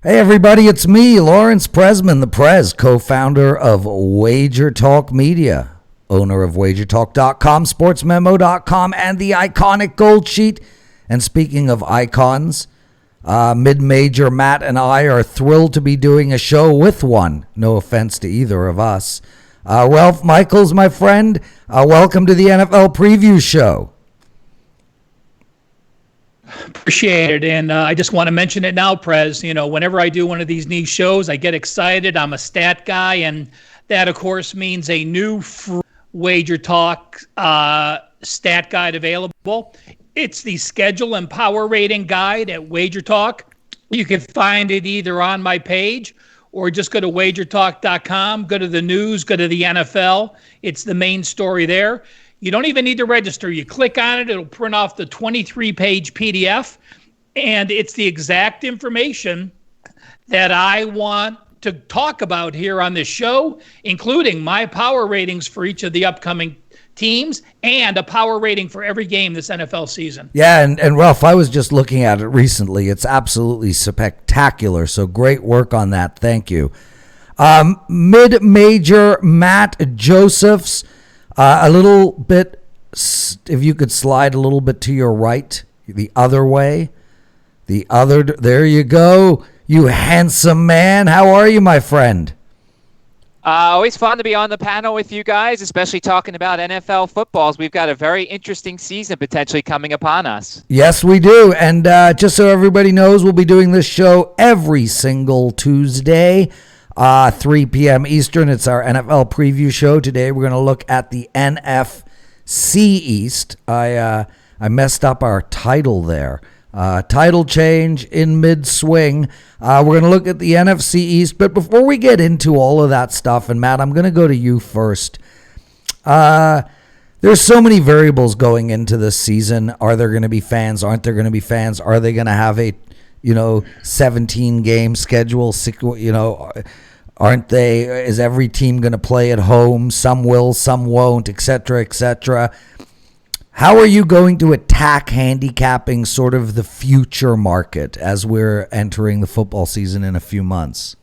Hey everybody, it's me, Lawrence Presman, the Prez, co-founder of Wager Talk Media, owner of WagerTalk.com, SportsMemo.com, and the iconic Gold Sheet. And speaking of icons, mid-major Matt and I are thrilled to be doing a show with one. No offense to either of us. Ralph Michaels, my friend, welcome to the NFL Preview Show. Appreciate it. And I just want to mention it now, Prez. You know, whenever I do one of these niche shows, I get excited. I'm a stat guy. And that, of course, means a new free Wager Talk stat guide available. It's the schedule and power rating guide at Wager Talk. You can find it either on my page or just go to wagertalk.com, go to the news, go to the NFL. It's the main story there. You don't even need to register. You click on it, it'll print off the 23-page PDF, and it's the exact information that I want to talk about here on this show, including my power ratings for each of the upcoming teams and a power rating for every game this NFL season. Yeah, and Ralph, I was just looking at it recently. It's absolutely spectacular, so great work on that. Thank you. Mid-major Matt Josephs. A little bit, if you could slide a little bit to your right, the other way, there you go, you handsome man. How are you, my friend? Always fun to be on the panel with you guys, especially talking about NFL footballs. We've got a very interesting season potentially coming upon us. Yes, we do. And just so everybody knows, we'll be doing this show every single Tuesday. 3 p.m. Eastern. It's our NFL preview show. Today we're going to look at the NFC East. I messed up our title there. Title change in mid-swing. We're going to look at the NFC East. But before we get into all of that stuff, and Matt, I'm going to go to you first. There's so many variables going into this season. Are there going to be fans? Aren't there going to be fans? Are they going to have a 17-game schedule? Aren't they? Is every team going to play at home? Some will, some won't, et cetera, et cetera. How are you going to attack handicapping sort of the future market as we're entering the football season in a few months?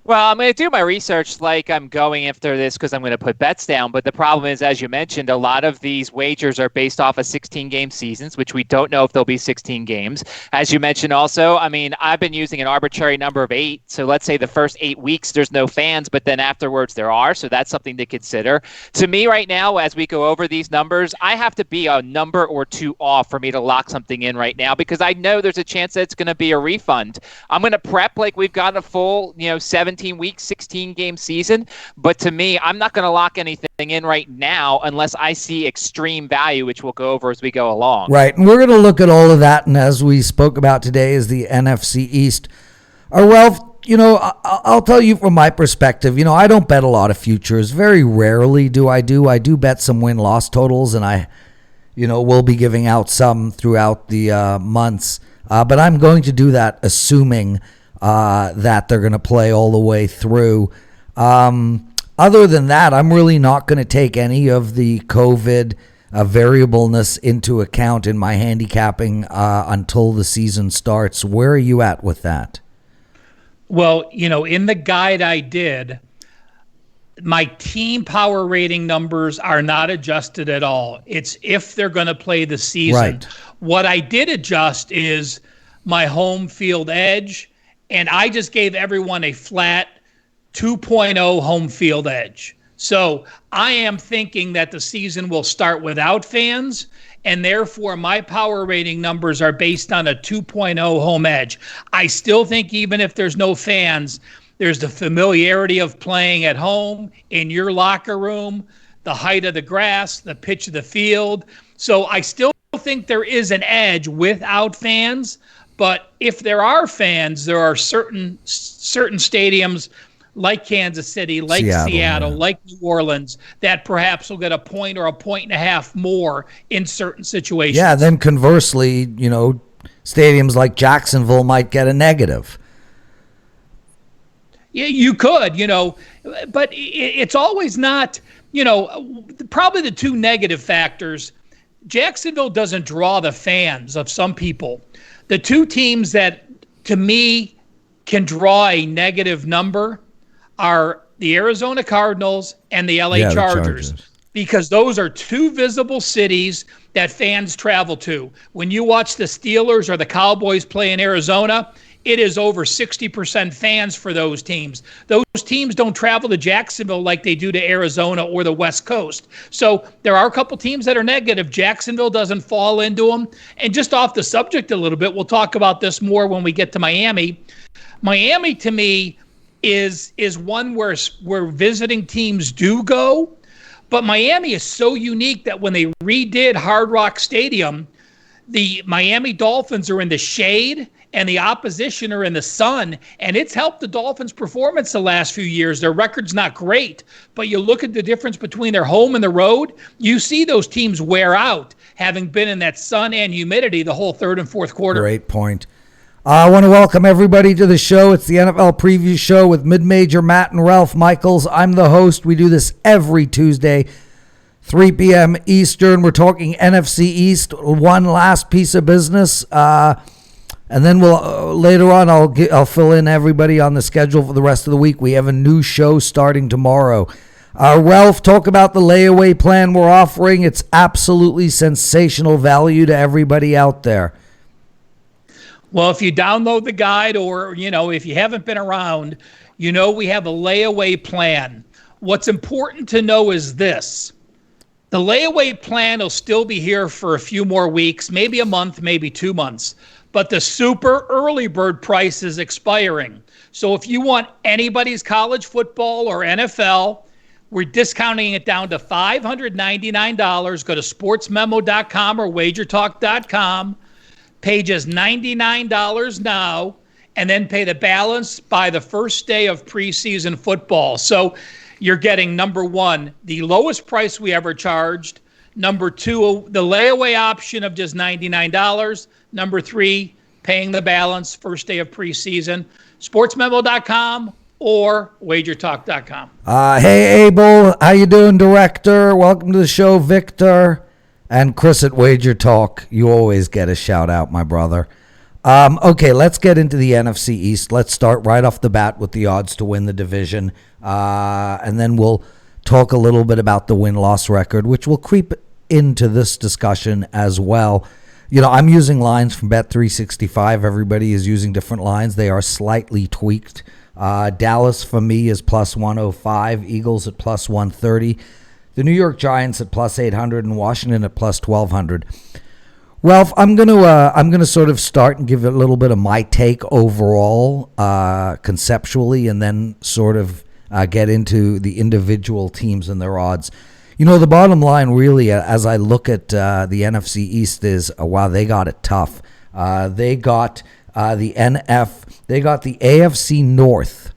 Well, I'm going to do my research like I'm going after this because I'm going to put bets down. But the problem is, as you mentioned, a lot of these wagers are based off of 16-game seasons, which we don't know if there'll be 16 games. As you mentioned also, I mean, I've been using an arbitrary number of 8. So let's say the first 8 weeks, there's no fans, but then afterwards there are. So that's something to consider. To me right now, as we go over these numbers, I have to be a number or 2 off for me to lock something in right now because I know there's a chance that it's going to be a refund. I'm going to prep like we've got a full, 17-week, 16-game season. But to me, I'm not going to lock anything in right now unless I see extreme value, which we'll go over as we go along. Right. And we're going to look at all of that. And as we spoke about today is the NFC East. Ralph, I'll tell you from my perspective, I don't bet a lot of futures. Very rarely do. I do bet some win-loss totals, and I, will be giving out some throughout the months. But I'm going to do that assuming that they're going to play all the way through. Other than that, I'm really not going to take any of the COVID variableness into account in my handicapping until the season starts. Where are you at with that? Well, in the guide I did, my team power rating numbers are not adjusted at all. It's if they're going to play the season. Right. What I did adjust is my home field edge, and I just gave everyone a flat 2.0 home field edge. So I am thinking that the season will start without fans, and therefore my power rating numbers are based on a 2.0 home edge. I still think even if there's no fans, there's the familiarity of playing at home, in your locker room, the height of the grass, the pitch of the field. So I still think there is an edge without fans. But if there are fans, there are certain stadiums like Kansas City, like Seattle, like New Orleans, that perhaps will get a point or a point and a half more in certain situations. Yeah, then conversely, stadiums like Jacksonville might get a negative. Yeah, you could, but it's always not, probably the 2 negative factors. Jacksonville doesn't draw the fans of some people. The 2 teams that, to me, can draw a negative number are the Arizona Cardinals and the LA Chargers, because those are two visible cities that fans travel to. When you watch the Steelers or the Cowboys play in Arizona, it is over 60% fans for those teams. Those teams don't travel to Jacksonville like they do to Arizona or the West Coast. So there are a couple teams that are negative. Jacksonville doesn't fall into them. And just off the subject a little bit, we'll talk about this more when we get to Miami. Miami, to me, is one where visiting teams do go. But Miami is so unique that when they redid Hard Rock Stadium, the Miami Dolphins are in the shade and the opposition are in the sun, and it's helped the Dolphins' performance the last few years. Their record's not great, but you look at the difference between their home and the road, you see those teams wear out, having been in that sun and humidity the whole third and fourth quarter. Great point. I want to welcome everybody to the show. It's the NFL Preview Show with Mid-Major Matt and Ralph Michaels. I'm the host. We do this every Tuesday, 3 p.m. Eastern. We're talking NFC East, one last piece of business. And then we'll later on, I'll fill in everybody on the schedule for the rest of the week. We have a new show starting tomorrow. Ralph, talk about the layaway plan we're offering. It's absolutely sensational value to everybody out there. Well, if you download the guide or, if you haven't been around, we have a layaway plan. What's important to know is this. The layaway plan will still be here for a few more weeks, maybe a month, maybe 2 months. But the super early bird price is expiring. So if you want anybody's college football or NFL, we're discounting it down to $599. Go to sportsmemo.com or wagertalk.com. Pay just $99 now, and then pay the balance by the first day of preseason football. So you're getting, number one, the lowest price we ever charged. Number two, the layaway option of just $99. Number three, paying the balance first day of preseason. Sportsmemo.com or wagertalk.com. Hey, Abel. How you doing, Director? Welcome to the show, Victor. And Chris at Wager Talk. You always get a shout out, my brother. Okay, let's get into the NFC East. Let's start right off the bat with the odds to win the division. And then we'll talk a little bit about the win-loss record, which will creep into this discussion as well. I'm using lines from Bet365. Everybody is using different lines. They are slightly tweaked. Dallas, for me, is plus 105. Eagles at plus 130. The New York Giants at plus 800 and Washington at plus 1,200. Ralph, I'm gonna sort of start and give a little bit of my take overall, conceptually, and then sort of get into the individual teams and their odds. The bottom line really, as I look at the NFC East, is wow, they got it tough. They got the AFC North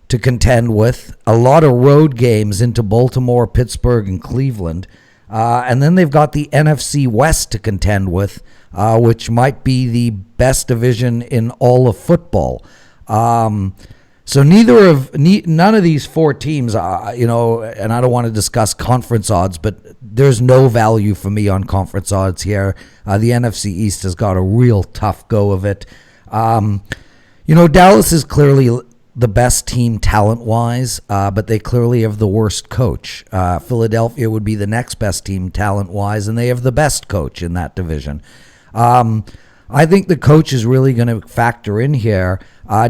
to contend with, a lot of road games into Baltimore, Pittsburgh, and Cleveland. And then they've got the NFC West to contend with, which might be the best division in all of football. So none of these four teams, and I don't want to discuss conference odds, but there's no value for me on conference odds here. The NFC East has got a real tough go of it. Dallas is clearly the best team talent-wise, but they clearly have the worst coach. Philadelphia would be the next best team talent-wise, and they have the best coach in that division. I think the coach is really going to factor in here.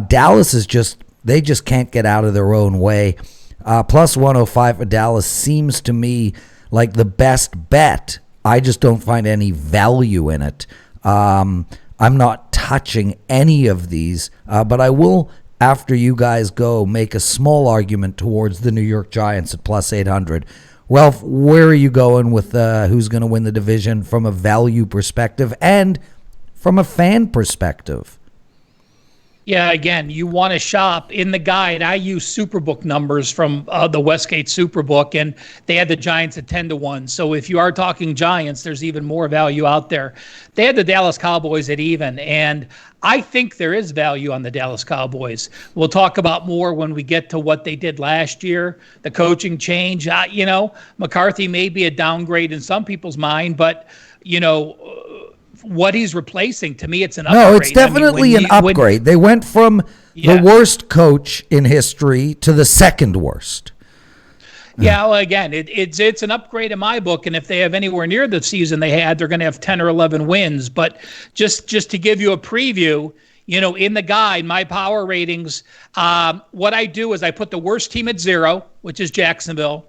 Dallas is they just can't get out of their own way. Plus 105 for Dallas seems to me like the best bet. I just don't find any value in it. I'm not touching any of these, but I will, after you guys go, make a small argument towards the New York Giants at plus 800. Ralph, where are you going with who's going to win the division from a value perspective and from a fan perspective? Yeah, again, you want to shop in the guide. I use Superbook numbers from the Westgate Superbook, and they had the Giants at 10-1. So if you are talking Giants, there's even more value out there. They had the Dallas Cowboys at even, and I think there is value on the Dallas Cowboys. We'll talk about more when we get to what they did last year, the coaching change. McCarthy may be a downgrade in some people's mind, but, what he's replacing, to me, it's an upgrade. No, it's definitely an upgrade. They went from the worst coach in history to the second worst. Yeah, well, again, it's an upgrade in my book, and if they have anywhere near the season they had, they're going to have 10 or 11 wins. But just to give you a preview, in the guide, my power ratings, what I do is I put the worst team at 0, which is Jacksonville,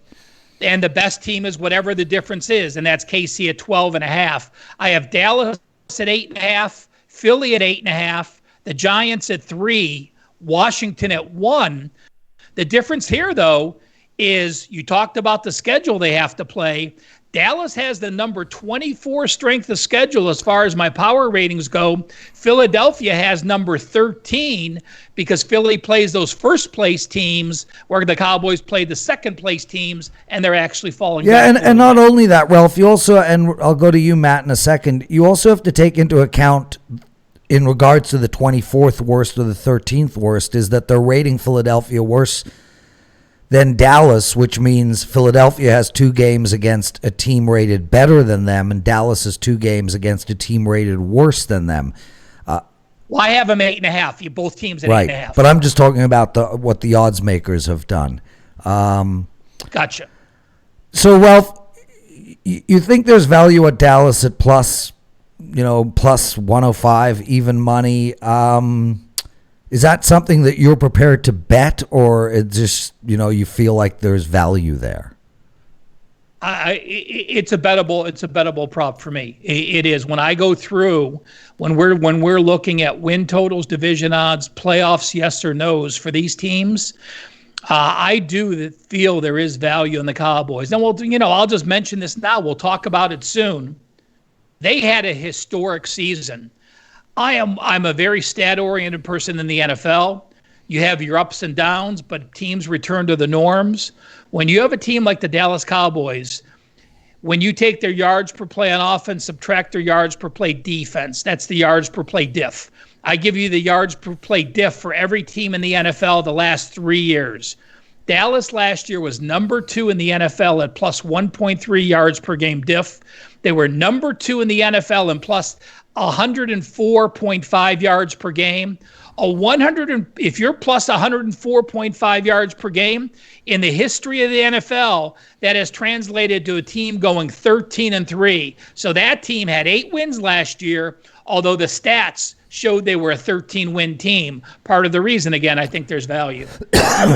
and the best team is whatever the difference is, and that's KC at 12.5. I have Dallas at 8.5, Philly at 8.5, the Giants at 3, Washington at 1. The difference here, though, is you talked about the schedule they have to play. Dallas has the number 24 strength of schedule as far as my power ratings go. Philadelphia has number 13 because Philly plays those first place teams where the Cowboys play the second place teams, and they're actually falling back. And not only that, Ralph, you also, and I'll go to you, Matt, in a second, you also have to take into account in regards to the 24th worst or the 13th worst is that they're rating Philadelphia worse than Dallas, which means Philadelphia has 2 games against a team rated better than them, and Dallas has 2 games against a team rated worse than them. Well, I have them 8.5. Both teams at 8.5. But I'm just talking about what the odds makers have done. Gotcha. So, Ralph, you think there's value at Dallas at plus 105, even money? Is that something that you're prepared to bet, or it just, you feel like there's value there? It's a bettable prop for me. It is. When I go through, when we're looking at win totals, division odds, playoffs, yes or no's for these teams, I do feel there is value in the Cowboys. And I'll just mention this now. We'll talk about it soon. They had a historic season. I'm a very stat-oriented person in the NFL. You have your ups and downs, but teams return to the norms. When you have a team like the Dallas Cowboys, when you take their yards per play on offense, subtract their yards per play defense, that's the yards per play diff. I give you the yards per play diff for every team in the NFL the last 3 years. Dallas last year was number 2 in the NFL at plus 1.3 yards per game diff. They were number 2 in the NFL in plus 104.5 yards per game. If you're plus 104.5 yards per game in the history of the NFL, that has translated to a team going 13-3. So that team had 8 wins last year, although the stats showed they were a 13-win team. Part of the reason, again, I think there's value.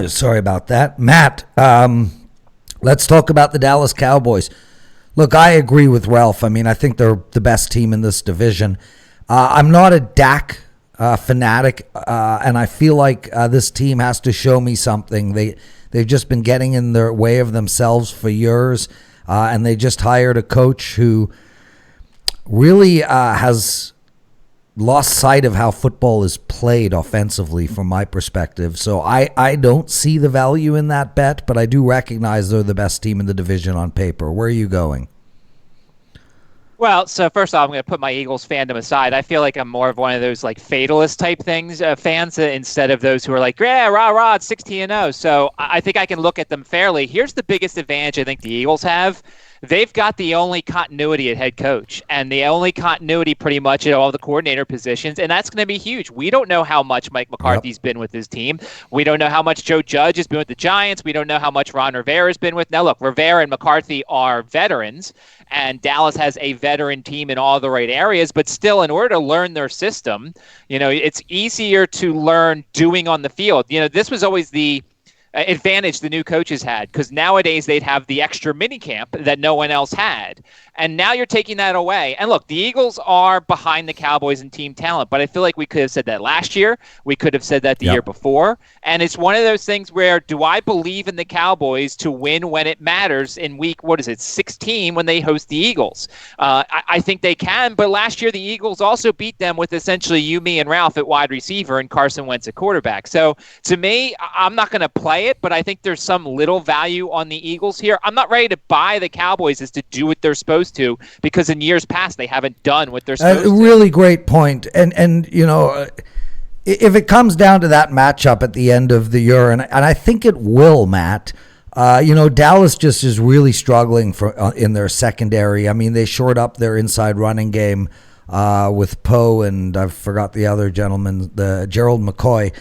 Sorry about that. Matt, let's talk about the Dallas Cowboys. Look, I agree with Ralph. I mean, I think they're the best team in this division. I'm not a Dak fanatic, and I feel like this team has to show me something. They've just been getting in their way of themselves for years, and they just hired a coach who really has lost sight of how football is played offensively from my perspective. So I don't see the value in that bet, but I do recognize they're the best team in the division on paper. Where are you going? Well, so first off, I'm going to put my Eagles fandom aside. I feel like I'm more of one of those like fatalist type fans instead of those who are like, yeah, rah, rah, it's 16-0. So I think I can look at them fairly. Here's the biggest advantage I think the Eagles have. They've got the only continuity at head coach and the only continuity pretty much at all the coordinator positions, and that's going to be huge. We don't know how much Mike McCarthy's been with his team. We don't know how much Joe Judge has been with the Giants. We don't know how much Ron Rivera has been with. Now, look, Rivera and McCarthy are veterans, and Dallas has a veteran team in all the right areas, but still, in order to learn their system, it's easier to learn doing on the field. This was always the advantage the new coaches had, because nowadays they'd have the extra mini camp that no one else had. And now you're taking that away. And look, the Eagles are behind the Cowboys in team talent, but I feel like we could have said that last year. We could have said that the year before. And it's one of those things where, do I believe in the Cowboys to win when it matters in week, 16 when they host the Eagles? I think they can, but last year the Eagles also beat them with essentially you, me, and Ralph at wide receiver and Carson Wentz at quarterback. So to me, I'm not going to play it, but I think there's some little value on the Eagles here. I'm not ready to buy the Cowboys as to do what they're supposed to, because in years past they haven't done what they're supposed to. Really great point. And if it comes down to that matchup at the end of the year, and I think it will, Matt, Dallas just is really struggling in their secondary. I mean, they shored up their inside running game with Poe and I forgot the other gentleman, the Gerald McCoy.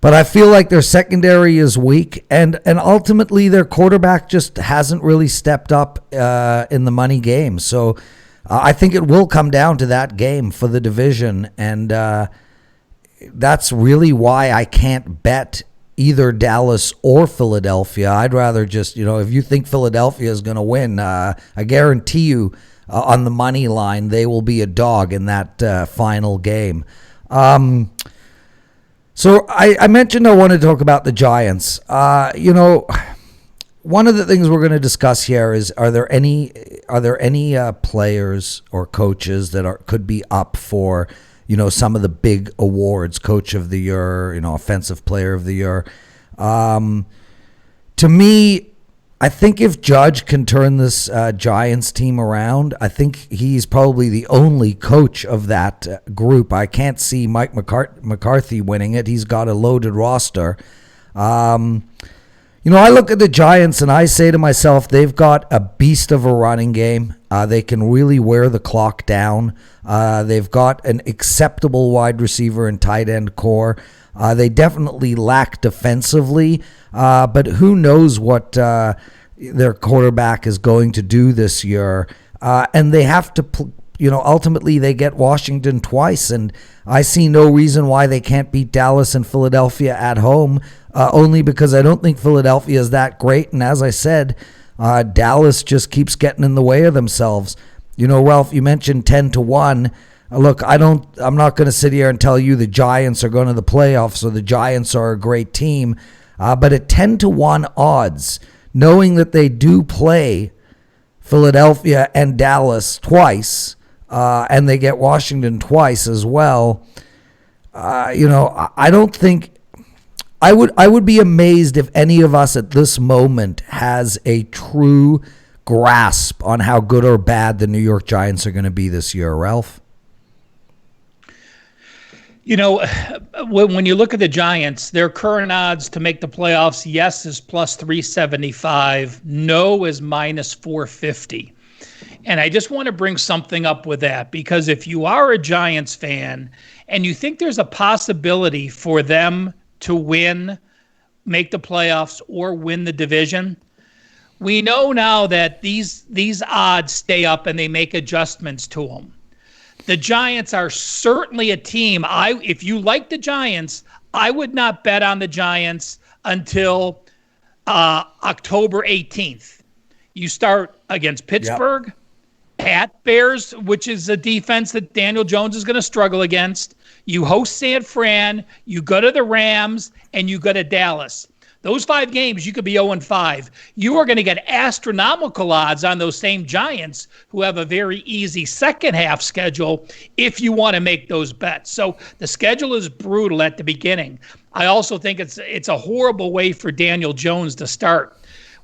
But I feel like their secondary is weak, and ultimately their quarterback just hasn't really stepped up in the money game. So I think it will come down to that game for the division, and that's really why I can't bet either Dallas or Philadelphia. I'd rather just, if you think Philadelphia is going to win, I guarantee you on the money line they will be a dog in that final game. So I mentioned I wanted to talk about the Giants. One of the things we're going to discuss here is are there any players or coaches that could be up for some of the big awards, Coach of the Year, Offensive Player of the Year. To me, I think if Judge can turn this Giants team around, I think he's probably the only coach of that group. I can't see Mike McCarthy winning it. He's got a loaded roster. I look at the Giants and I say to myself, they've got a beast of a running game. They can really wear the clock down. They've got an acceptable wide receiver and tight end core. They definitely lack defensively, but who knows what their quarterback is going to do this year. And they have to, ultimately they get Washington twice, and I see no reason why they can't beat Dallas and Philadelphia at home, only because I don't think Philadelphia is that great. And as I said, Dallas just keeps getting in the way of themselves. Ralph, you mentioned 10-1. Look, I'm not going to sit here and tell you the Giants are going to the playoffs or the Giants are a great team. But at 10-1 odds, knowing that they do play Philadelphia and Dallas twice, and they get Washington twice as well, I don't think I would be amazed if any of us at this moment has a true grasp on how good or bad the New York Giants are going to be this year, Ralph. When you look at the Giants, their current odds to make the playoffs, yes, is plus 375. No is minus 450. And I just want to bring something up with that, because if you are a Giants fan and you think there's a possibility for them to win, make the playoffs, or win the division, we know now that these odds stay up and they make adjustments to them. The Giants are certainly a team. If you like the Giants, I would not bet on the Giants until October 18th. You start against Pittsburgh, at Bears, which is a defense that Daniel Jones is going to struggle against. You host San Fran, you go to the Rams, and you go to Dallas. Those 5 games, you could be 0-5. You are going to get astronomical odds on those same Giants, who have a very easy second half schedule, if you want to make those bets. So the schedule is brutal at the beginning. I also think it's a horrible way for Daniel Jones to start.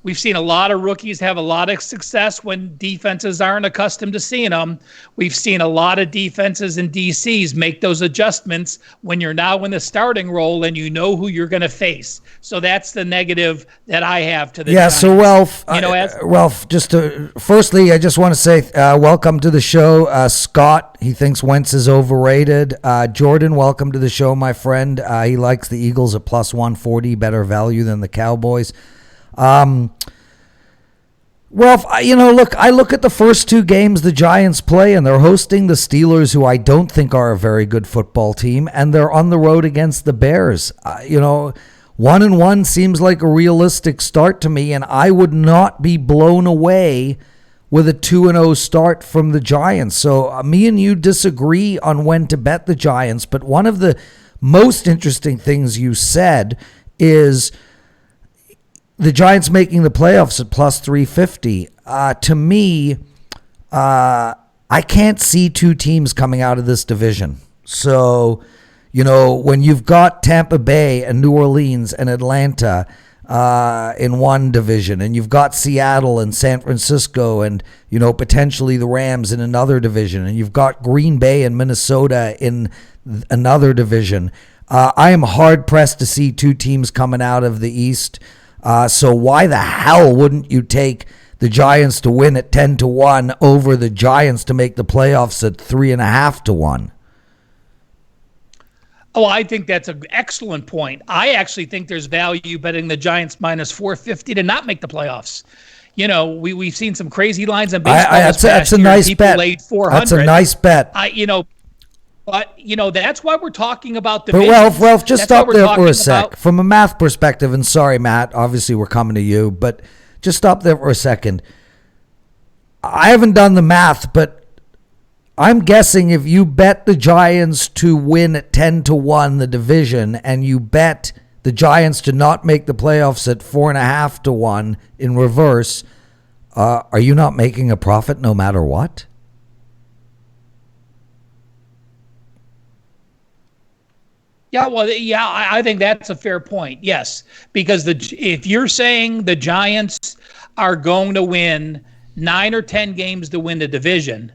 We've seen a lot of rookies have a lot of success when defenses aren't accustomed to seeing them. We've seen a lot of defenses and DCs make those adjustments when you're now in the starting role and you know who you're going to face. So that's the negative that I have to the Giants. So Ralph, firstly, I just want to say welcome to the show. Scott, he thinks Wentz is overrated. Jordan, welcome to the show, my friend. He likes the Eagles at plus 140, better value than the Cowboys. Well, I look at the first 2 games the Giants play, and they're hosting the Steelers, who I don't think are a very good football team, and they're on the road against the Bears. 1-1 seems like a realistic start to me, and I would not be blown away with a 2-0 start from the Giants. So me and you disagree on when to bet the Giants, but one of the most interesting things you said is the Giants making the playoffs at plus 350. To me, I can't see 2 teams coming out of this division. So, when you've got Tampa Bay and New Orleans and Atlanta in one division, and you've got Seattle and San Francisco and, potentially the Rams in another division, and you've got Green Bay and Minnesota in another division, I am hard-pressed to see 2 teams coming out of the East. So why the hell wouldn't you take the the Giants to win at 10-1 over the Giants to make the playoffs at 3.5-1. Oh, I think that's an excellent point. I actually think there's value betting the Giants minus 450 to not make the playoffs. You know, we've seen some crazy lines on baseball. That's a nice bet. Laid 400. That's a nice bet. But that's why we're talking about divisions. But Ralph, just stop there for a sec. From a math perspective, and sorry, Matt, obviously we're coming to you, but just stop there for a second. I haven't done the math, but I'm guessing if you bet the Giants to win at 10-1 the division, and you bet the Giants to not make the playoffs at 4.5-1 in reverse, are you not making a profit no matter what? Yeah, well, I think that's a fair point. Yes, because if you're saying the Giants are going to win 9 or 10 games to win the division,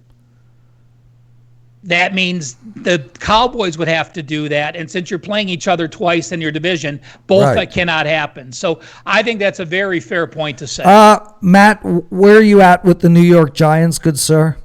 that means the Cowboys would have to do that. And since you're playing each other twice in your division, both cannot happen. So I think that's a very fair point to say. Matt, where are you at with the New York Giants, good sir?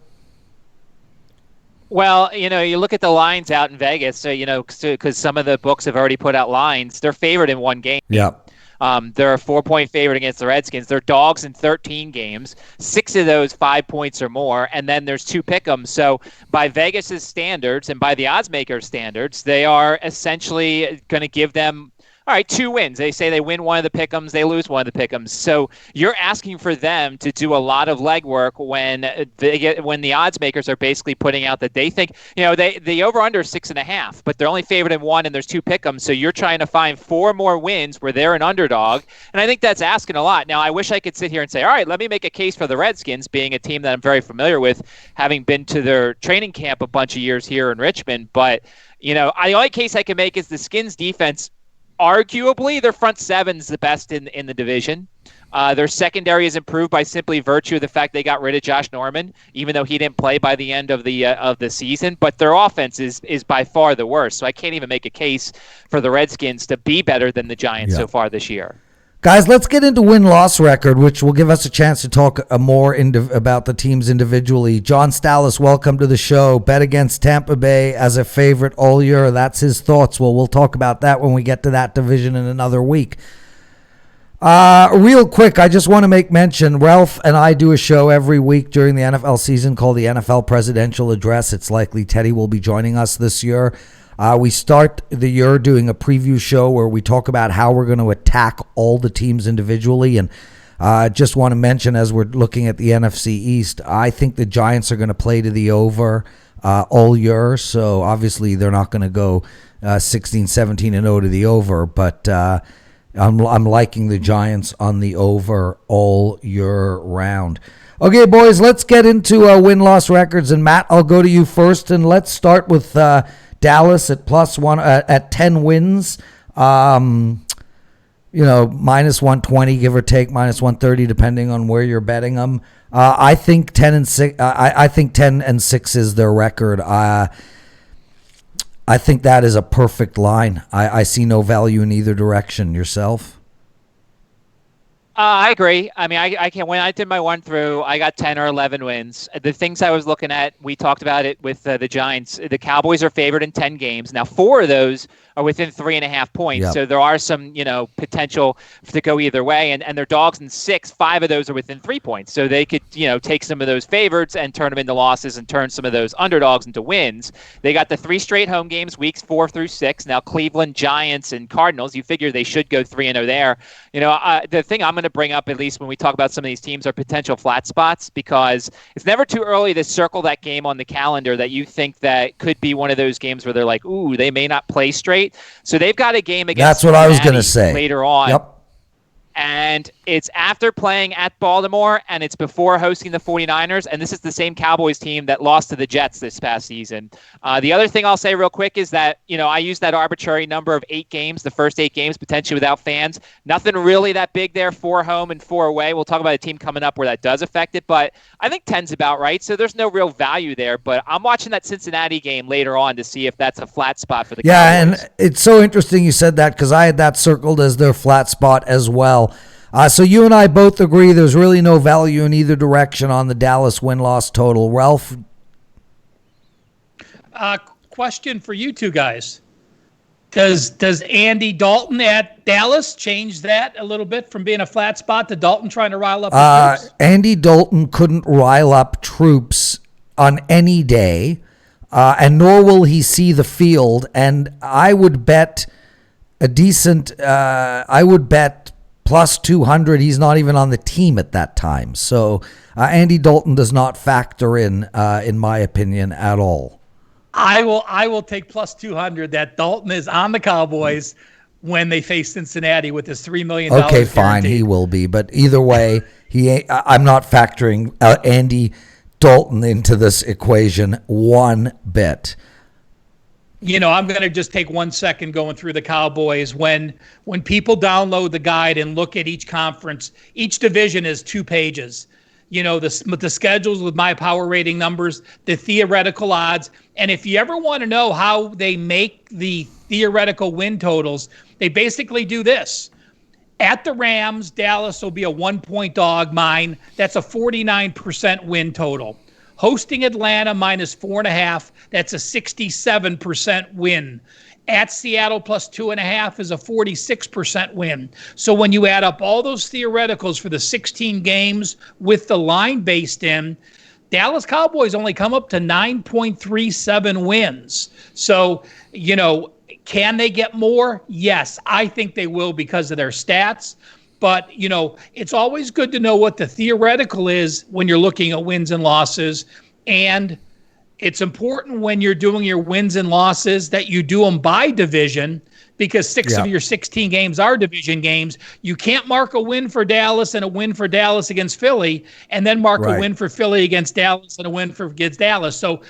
Well, you look at the lines out in Vegas, so, because some of the books have already put out lines, they're favored in one game. Yeah. They're a 4-point favorite against the Redskins. They're dogs in 13 games, 6 of those 5 points or more, and then there's 2 pick'ems. So by Vegas's standards and by the odds makers' standards, they are essentially going to give them, all right, 2 wins. They say they win one of the pick'ems, they lose one of the pick'ems. So you're asking for them to do a lot of legwork when the odds makers are basically putting out that they think, the over/under is 6.5, but they're only favored in 1 and there's 2 pick'ems. So you're trying to find 4 more wins where they're an underdog, and I think that's asking a lot. Now, I wish I could sit here and say, all right, let me make a case for the Redskins, being a team that I'm very familiar with, having been to their training camp a bunch of years here in Richmond. But the only case I can make is the Skins defense. Arguably, their front seven's the best in the division. Their secondary is improved by simply virtue of the fact they got rid of Josh Norman, even though he didn't play by the end of the season. But their offense is by far the worst. So I can't even make a case for the Redskins to be better than the Giants so far this year. Guys, let's get into win-loss record, which will give us a chance to talk more about the teams individually. John Stallis, welcome to the show. Bet against Tampa Bay as a favorite all year. That's his thoughts. Well, we'll talk about that when we get to that division in another week. Real quick, I just want to make mention, Ralph and I do a show every week during the NFL season called the NFL Presidential Address. It's likely Teddy will be joining us this year. We start the year doing a preview show where we talk about how we're going to attack all the teams individually. And just want to mention, as we're looking at the NFC East, I think the Giants are going to play to the over all year. So obviously they're not going to go 16, 17 and 0 to the over. But I'm liking the Giants on the over all year round. Okay, boys, let's get into win-loss records. And Matt, I'll go to you first. And let's start with Dallas at +1 at 10 wins, minus 120, give or take, minus 130, depending on where you're betting them. I think 10-6. I think 10-6 is their record. I think that is a perfect line. I see no value in either direction. Yourself? I agree. I mean, I can't. When I did my 1 through, I got 10 or 11 wins. The things I was looking at, we talked about it with the Giants. The Cowboys are favored in 10 games. Now, 4 of those are within 3.5 points. Yep. So there are some, potential to go either way. And they're dogs in 6. 5 of those are within 3 points. So they could, take some of those favorites and turn them into losses and turn some of those underdogs into wins. They got the 3 straight home games, weeks 4 through 6. Now, Cleveland, Giants, and Cardinals, you figure they should go 3-0 there. The thing I'm going to bring up, at least when we talk about some of these teams, are potential flat spots, because it's never too early to circle that game on the calendar that you think that could be one of those games where they're like, ooh, they may not play straight. So they've got a game against That's what I was going to say later on. Yep. And it's after playing at Baltimore, and it's before hosting the 49ers. And this is the same Cowboys team that lost to the Jets this past season. The other thing I'll say real quick is that, I used that arbitrary number of 8 games, the first 8 games, potentially without fans. Nothing really that big there, 4 home and 4 away. We'll talk about a team coming up where that does affect it. But I think 10's about right. So there's no real value there. But I'm watching that Cincinnati game later on to see if that's a flat spot for the Cowboys. And it's so interesting you said that, because I had that circled as their flat spot as well. So you and I both agree there's really no value in either direction on the Dallas win-loss total. Ralph? Question for you two guys. Does Andy Dalton at Dallas change that a little bit from being a flat spot to Dalton trying to rile up his troops? Andy Dalton couldn't rile up troops on any day, and nor will he see the field. And I would bet plus 200. He's not even on the team at that time. So Andy Dalton does not factor in my opinion, at all. I will take plus 200 that Dalton is on the Cowboys when they face Cincinnati with his $3 million. Okay, fine, guaranteed. he will be, but either way, I'm not factoring Andy Dalton into this equation one bit. I'm going to just take 1 second going through the Cowboys. When people download the guide and look at each conference, each division is 2 pages. The schedules with my power rating numbers, the theoretical odds. And if you ever want to know how they make the theoretical win totals, they basically do this. At the Rams, Dallas will be a 1-point dog. Mine, that's a 49% win total. Hosting Atlanta minus 4.5, that's a 67% win. At Seattle plus 2.5 is a 46% win. So when you add up all those theoreticals for the 16 games with the line based in, Dallas Cowboys only come up to 9.37 wins. So, can they get more? Yes, I think they will because of their stats. But, it's always good to know what the theoretical is when you're looking at wins and losses. And it's important when you're doing your wins and losses that you do them by division, because 6 of your 16 games are division games. You can't mark a win for Dallas and a win for Dallas against Philly and then mark a win for Philly against Dallas and a win against Dallas. So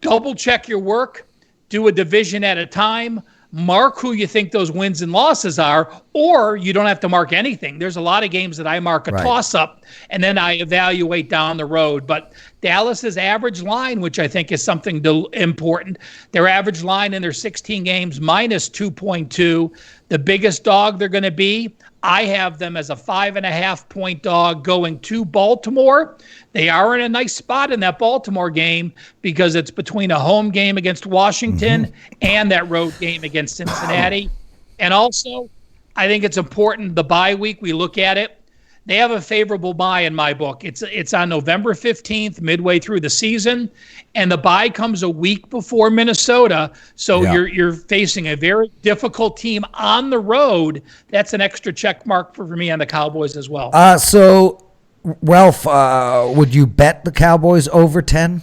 double check your work, do a division at a time, mark who you think those wins and losses are, or you don't have to mark anything. There's a lot of games that I mark a toss-up, and then I evaluate down the road. But Dallas's average line, which I think is something important, their average line in their 16 games, minus 2.2. The biggest dog they're going to be, I have them as a 5.5-point dog going to Baltimore. They are in a nice spot in that Baltimore game because it's between a home game against Washington and that road game against Cincinnati. And also, I think it's important, the bye week, we look at it. They have a favorable bye in my book. It's on November 15th, midway through the season, and the bye comes a week before Minnesota. So you're facing a very difficult team on the road. That's an extra check mark for me on the Cowboys as well. So, Ralph, would you bet the Cowboys over 10?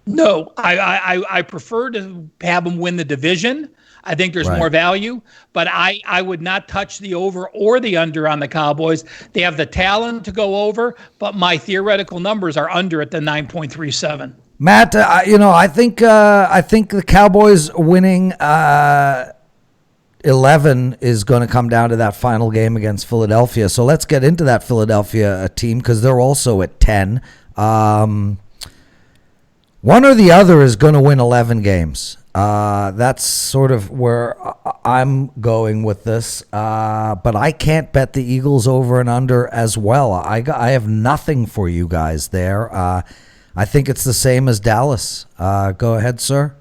No, I prefer to have them win the division. I think there's more value, but I would not touch the over or the under on the Cowboys. They have the talent to go over, but my theoretical numbers are under at the 9.37. Matt, I think the Cowboys winning 11 is going to come down to that final game against Philadelphia. So let's get into that Philadelphia team because they're also at 10. One or the other is going to win 11 games. That's sort of where I'm going with this. But I can't bet the Eagles over and under as well. I have nothing for you guys there. I think it's the same as Dallas. Go ahead, sir.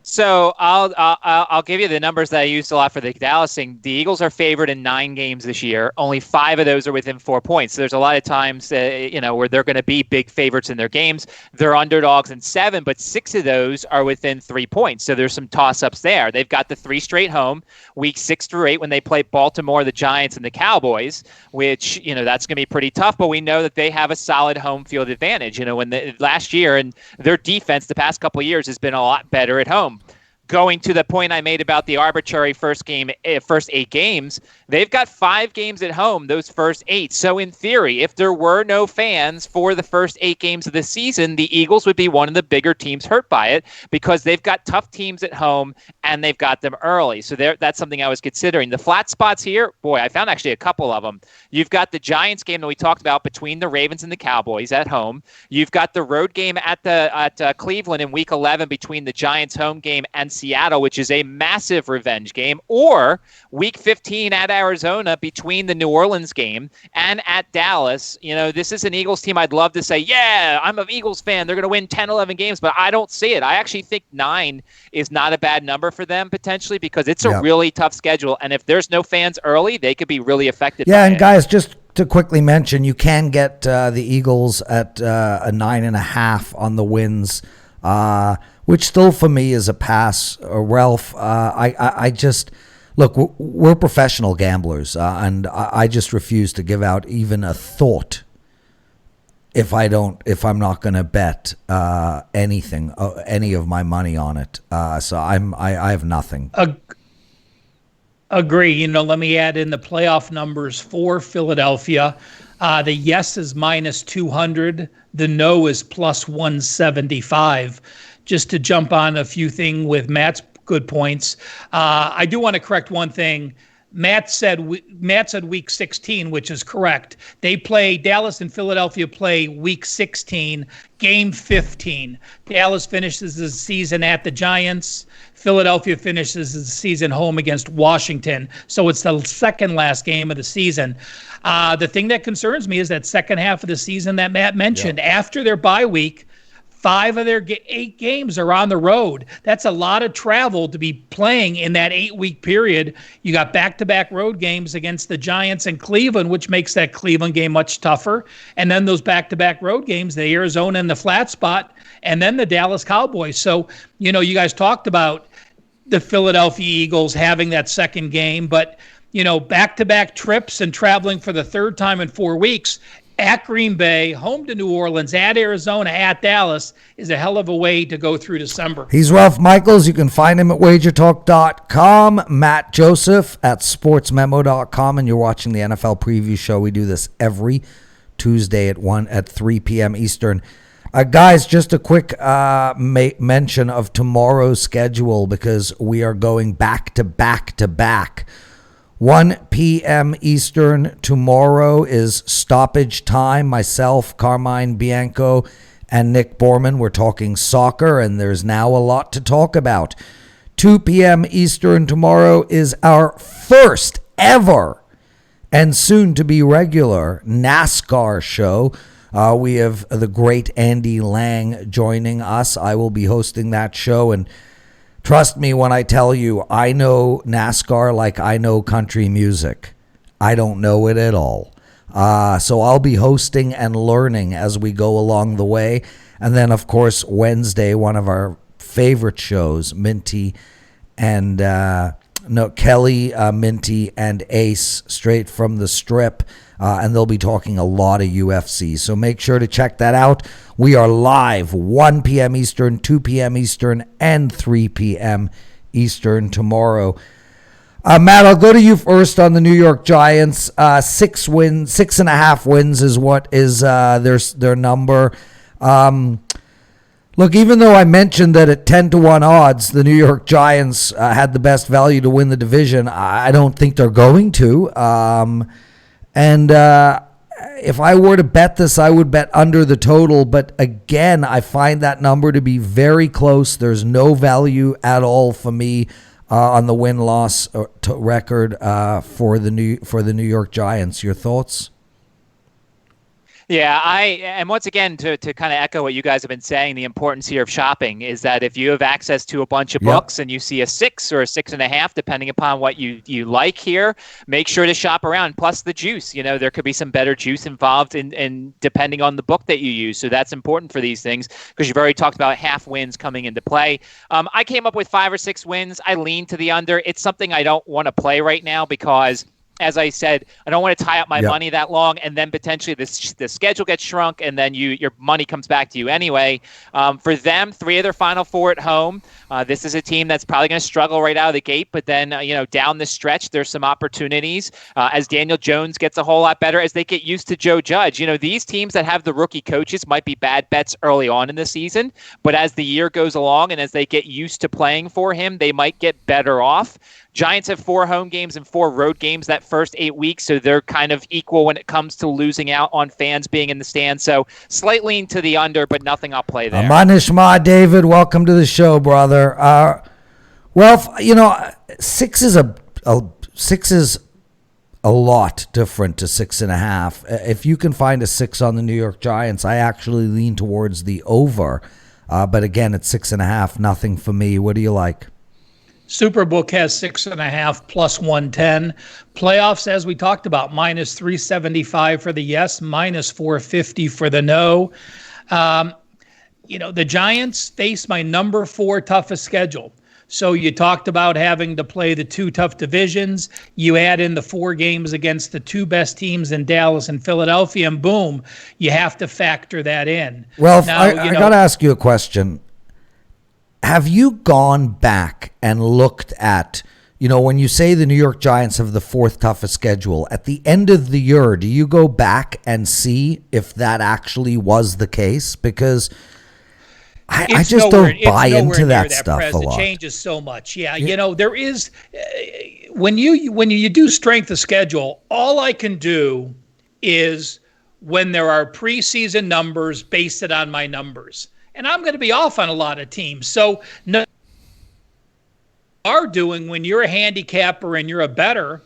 So I'll give you the numbers that I used a lot for the Dallas thing. The Eagles are favored in 9 games this year. Only 5 of those are within 4 points. So there's a lot of times, where they're going to be big favorites in their games. They're underdogs in 7, but 6 of those are within 3 points. So there's some toss-ups there. They've got the 3 straight home, week 6 through 8, when they play Baltimore, the Giants, and the Cowboys, which, that's going to be pretty tough. But we know that they have a solid home field advantage. Last year, and their defense the past couple of years has been a lot better at home. Going to the point I made about the arbitrary first 8 games, they've got 5 games at home, those first 8. So in theory, if there were no fans for the first 8 games of the season, the Eagles would be one of the bigger teams hurt by it because they've got tough teams at home and they've got them early. So that's something I was considering. The flat spots here, boy, I found actually a couple of them. You've got the Giants game that we talked about between the Ravens and the Cowboys at home. You've got the road game at Cleveland in week 11 between the Giants home game and Seattle, which is a massive revenge game, or Week 15 at Arizona between the New Orleans game and at Dallas. This is an Eagles team I'd love to say, yeah, I'm an Eagles fan. They're going to win 10, 11 games, but I don't see it. I actually think 9 is not a bad number for them potentially because it's a really tough schedule. And if there's no fans early, they could be really affected by and it. Guys, just to quickly mention, you can get the Eagles at a 9.5 on the wins, which still for me is a pass. Ralph, I just look. We're professional gamblers, and I just refuse to give out even a thought if I'm not going to bet anything, any of my money on it. So I have nothing. Agree. Let me add in the playoff numbers for Philadelphia. The yes is -200. The no is +175. Just to jump on a few things with Matt's good points. I do want to correct one thing. Matt said week 16, which is correct. Dallas and Philadelphia play week 16, game 15. Dallas finishes the season at the Giants. Philadelphia finishes the season home against Washington. So it's the second last game of the season. The thing that concerns me is that second half of the season that Matt mentioned. Yeah. After their bye week, 5 of their 8 games are on the road. That's a lot of travel to be playing in that 8-week period. You got back-to-back road games against the Giants and Cleveland, which makes that Cleveland game much tougher. And then those back-to-back road games, the Arizona and the flat spot, and then the Dallas Cowboys. So, you guys talked about the Philadelphia Eagles having that second game, but, back-to-back trips and traveling for the third time in 4 weeks at Green Bay, home to New Orleans, at Arizona, at Dallas is a hell of a way to go through December. He's Ralph Michaels. You can find him at wagertalk.com. Matt Joseph at sportsmemo.com. And you're watching the NFL preview show. We do this every Tuesday at 3 p.m. Eastern. Guys, just a quick mention of tomorrow's schedule because we are going back to back to back. 1 p.m. Eastern tomorrow is stoppage time. Myself, Carmine Bianco, and Nick Borman. We're talking soccer, and there's now a lot to talk about. 2 p.m. Eastern tomorrow is our first ever and soon to be regular NASCAR show. We have the great Andy Lang joining us. I will be hosting that show, and trust me when I tell you, I know NASCAR like I know country music. I don't know it at all. So I'll be hosting and learning as we go along the way. And then, of course, Wednesday, one of our favorite shows, Minty and Kelly, Minty, and Ace, straight from the strip. And they'll be talking a lot of UFC. So make sure to check that out. We are live 1 p.m. Eastern, 2 p.m. Eastern, and 3 p.m. Eastern tomorrow. Matt, I'll go to you first on the New York Giants. 6.5 wins is what is their number. Look, even though I mentioned that at 10-1 odds, the New York Giants had the best value to win the division, I don't think they're going to. And if I were to bet this, I would bet under the total. But again, I find that number to be very close. There's no value at all for me on the win-loss record for the New York Giants. Your thoughts? Yeah, and once again, to kind of echo what you guys have been saying, the importance here of shopping is that if you have access to a bunch of books and you see a 6 or a 6.5, depending upon what you like here, make sure to shop around. Plus the juice, there could be some better juice involved in depending on the book that you use. So that's important for these things because you've already talked about half wins coming into play. I came up with 5 or 6 wins. I lean to the under. It's something I don't want to play right now because, as I said, I don't want to tie up my money that long, and then potentially the schedule gets shrunk, and then your money comes back to you anyway. For them, 3 of their final 4 at home. This is a team that's probably going to struggle right out of the gate, but then down the stretch, there's some opportunities as Daniel Jones gets a whole lot better, as they get used to Joe Judge. These teams that have the rookie coaches might be bad bets early on in the season, but as the year goes along and as they get used to playing for him, they might get better off. Giants have 4 home games and 4 road games that first 8 weeks, so they're kind of equal when it comes to losing out on fans being in the stands. So slight lean to the under, but nothing I'll play there. Manishma, David, welcome to the show, brother. Well, six is six is a lot different to 6.5. If you can find a 6 on the New York Giants, I actually lean towards the over. But again, it's 6.5, nothing for me. What do you like? Superbook has 6.5 plus 110. Playoffs, as we talked about, minus 375 for the yes, minus 450 for the no. The Giants face my number 4 toughest schedule. So you talked about having to play the 2 tough divisions. You add in the 4 games against the 2 best teams in Dallas and Philadelphia, and boom, you have to factor that in. Well, now, I got to ask you a question. Have you gone back and looked at, when you say the New York Giants have the 4th toughest schedule, at the end of the year, do you go back and see if that actually was the case? Because I just don't buy into that stuff Prez. A lot. It changes so much. Yeah, there is when you do strength of schedule, all I can do is when there are preseason numbers, base it on my numbers. And I'm going to be off on a lot of teams. So are doing when you're a handicapper and you're a bettor,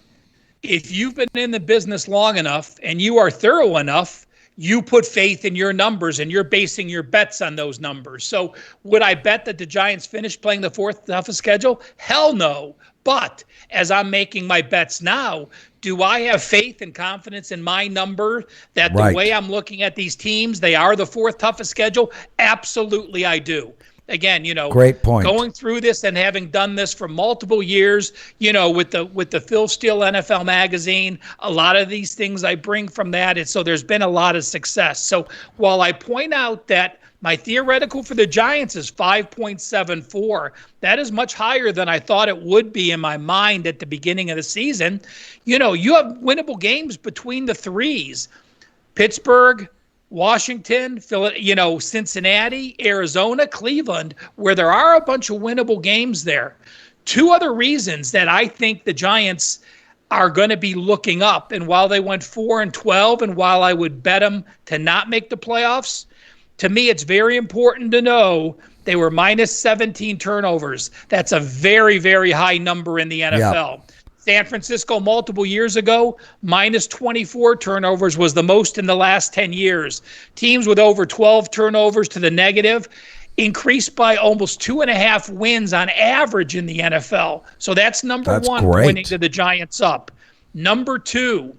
if you've been in the business long enough and you are thorough enough, you put faith in your numbers and you're basing your bets on those numbers. So would I bet that the Giants finish playing the 4th toughest schedule? Hell no. But as I'm making my bets now, do I have faith and confidence in my number that the way I'm looking at these teams, they are the 4th toughest schedule? Absolutely, I do. Again, great point. Going through this and having done this for multiple years, with the Phil Steele NFL magazine, a lot of these things I bring from that. So there's been a lot of success. So while I point out that my theoretical for the Giants is 5.74, that is much higher than I thought it would be in my mind at the beginning of the season. You have winnable games between the 3s. Pittsburgh, Washington, Cincinnati, Arizona, Cleveland, where there are a bunch of winnable games there. 2 other reasons that I think the Giants are going to be looking up. And while they went 4-12, and while I would bet them to not make the playoffs, to me, it's very important to know they were minus 17 turnovers. That's a very, very high number in the NFL. Yep. San Francisco multiple years ago, minus 24 turnovers was the most in the last 10 years. Teams with over 12 turnovers to the negative increased by almost 2.5 wins on average in the NFL. So that's number 1, pointing to the Giants up. Number 2,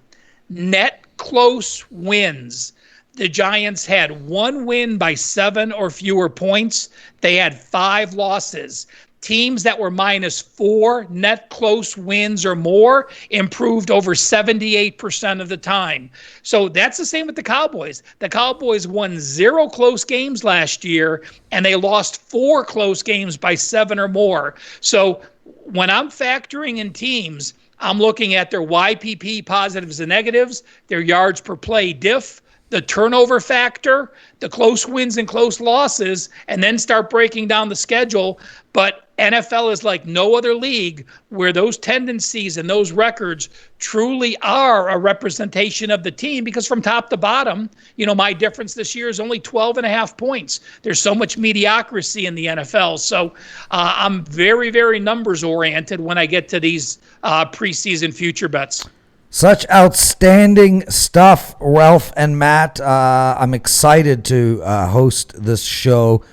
net close wins. The Giants had 1 win by 7 or fewer points. They had 5 losses. Teams that were minus 4 net close wins or more improved over 78% of the time. So that's the same with the Cowboys. The Cowboys won 0 close games last year, and they lost 4 close games by 7 or more. So when I'm factoring in teams, I'm looking at their YPP positives and negatives, their yards per play diff, the turnover factor, the close wins and close losses, and then start breaking down the schedule. But NFL is like no other league where those tendencies and those records truly are a representation of the team, because from top to bottom, my difference this year is only 12.5 points. There's so much mediocrity in the NFL. So I'm very, very numbers oriented when I get to these preseason future bets. Such outstanding stuff, Ralph and Matt. I'm excited to host this show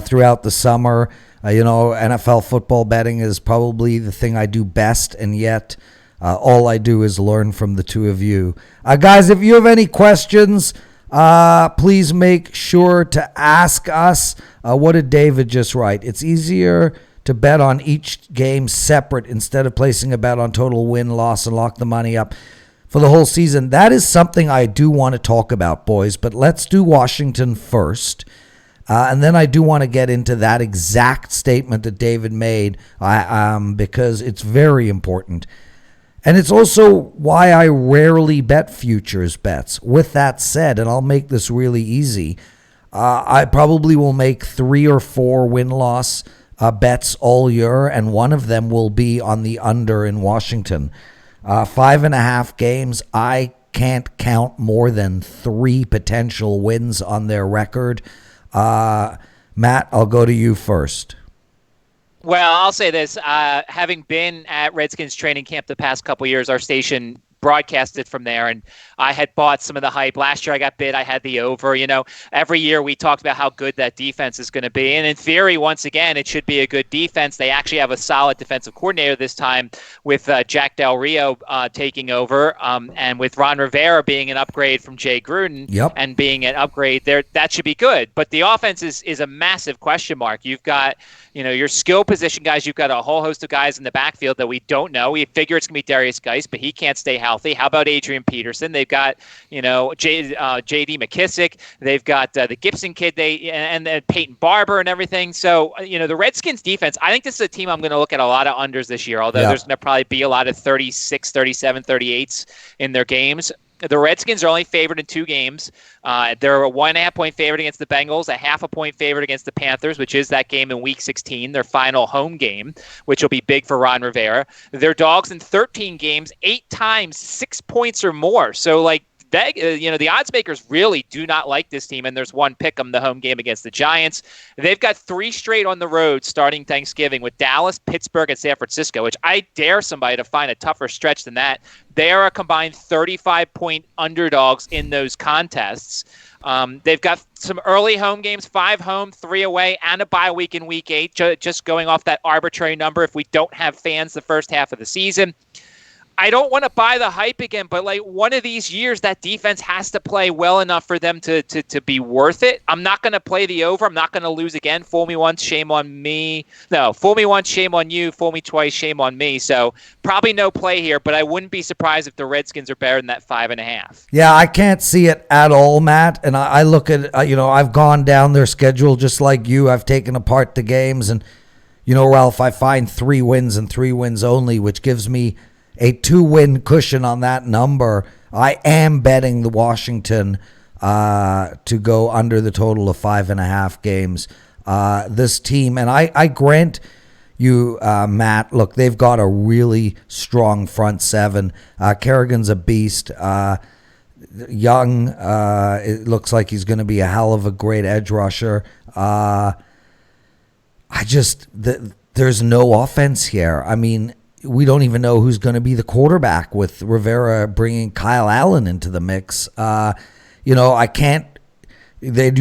throughout the summer. NFL football betting is probably the thing I do best, and yet all I do is learn from the 2 of you. Guys, if you have any questions, please make sure to ask us. What did David just write? It's easier to bet on each game separate instead of placing a bet on total win-loss and lock the money up for the whole season. That is something I do want to talk about, boys, but let's do Washington first. And then I do want to get into that exact statement that David made because it's very important. And it's also why I rarely bet futures bets. With that said, and I'll make this really easy, I probably will make 3 or 4 win-loss bets all year, and one of them will be on the under in Washington. 5.5 games, I can't count more than 3 potential wins on their record. Matt, I'll go to you first. Well, I'll say this. Having been at Redskins training camp the past couple years, our station broadcasted from there, and I had bought some of the hype. Last year I got bid, I had the over. Every year we talked about how good that defense is going to be, and in theory, once again, it should be a good defense. They actually have a solid defensive coordinator this time with Jack Del Rio taking over, and with Ron Rivera being an upgrade from Jay Gruden. Yep. And being an upgrade there, that should be good. But the offense is a massive question mark. You've got your skill position guys. You've got a whole host of guys in the backfield that we don't know. We figure it's going to be Darius Geis, but he can't stay healthy. How about Adrian Peterson? They've got, J.D. McKissick. They've got the Gibson kid, and Peyton Barber and everything. So, the Redskins defense, I think this is a team I'm going to look at a lot of unders this year, although there's going to probably be a lot of 36, 37, 38s in their games. The Redskins are only favored in 2 games. They're a 1.5-point favorite against the Bengals, a 0.5-point favorite against the Panthers, which is that game in Week 16, their final home game, which will be big for Ron Rivera. They're dogs in 13 games, 8 times, 6 points or more. So, the odds makers really do not like this team, and there's one pick 'em, the home game against the Giants. They've got 3 straight on the road starting Thanksgiving with Dallas, Pittsburgh, and San Francisco, which I dare somebody to find a tougher stretch than that. They are a combined 35-point underdogs in those contests. They've got some early home games, 5 home, 3 away, and a bye week in Week 8, just going off that arbitrary number if we don't have fans the first half of the season. I don't want to buy the hype again, but one of these years, that defense has to play well enough for them to be worth it. I'm not going to play the over. I'm not going to lose again. Fool me once, shame on me. No, fool me once, shame on you. Fool me twice, shame on me. So probably no play here, but I wouldn't be surprised if the Redskins are better than that 5.5. Yeah, I can't see it at all, Matt. And I look at, I've gone down their schedule just like you. I've taken apart the games. And, Ralph, I find 3 wins and 3 wins only, which gives me a 2-win cushion on that number. I am betting the Washington to go under the total of 5.5 games. This team, and I grant you, Matt, look, they've got a really strong front 7. Kerrigan's a beast. Young, it looks like he's going to be a hell of a great edge rusher. There's no offense here. I mean, we don't even know who's going to be the quarterback with Rivera bringing Kyle Allen into the mix. They do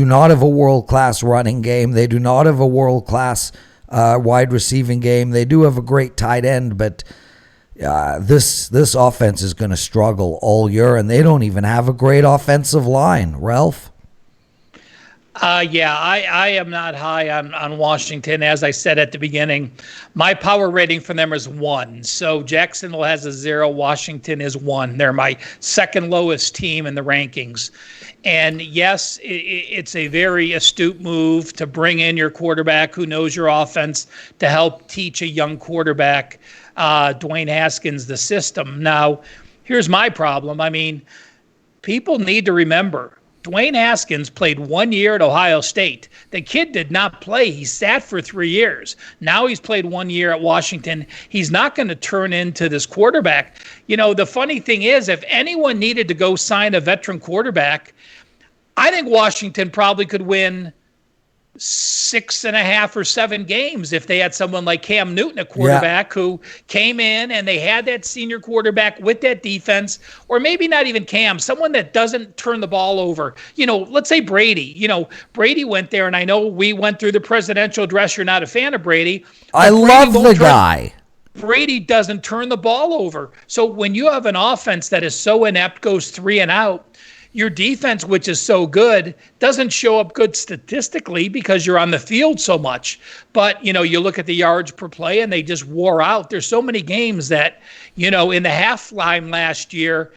not have a world-class running game. They do not have a world-class wide receiving game. They do have a great tight end, but this offense is going to struggle all year, and they don't even have a great offensive line. Ralph? I am not high on Washington. As I said at the beginning, my power rating for them is 1. So Jacksonville has a 0. Washington is 1. They're my second lowest team in the rankings. And yes, it's a very astute move to bring in your quarterback who knows your offense to help teach a young quarterback, Dwayne Haskins, the system. Now, here's my problem. I mean, people need to remember, Dwayne Haskins played 1 year at Ohio State. The kid did not play. He sat for 3 years. Now he's played 1 year at Washington. He's not going to turn into this quarterback. The funny thing is, if anyone needed to go sign a veteran quarterback, I think Washington probably could win 6.5 or 7 games if they had someone like Cam Newton, a quarterback who came in and they had that senior quarterback with that defense, or maybe not even Cam, someone that doesn't turn the ball over. Let's say Brady. Brady went there, and I know we went through the presidential address. You're not a fan of Brady. I love the guy. Brady doesn't turn the ball over. So when you have an offense that is so inept, goes 3 and out, your defense, which is so good, doesn't show up good statistically because you're on the field so much. But, you look at the yards per play and they just wore out. There's so many games that, in the half line last year,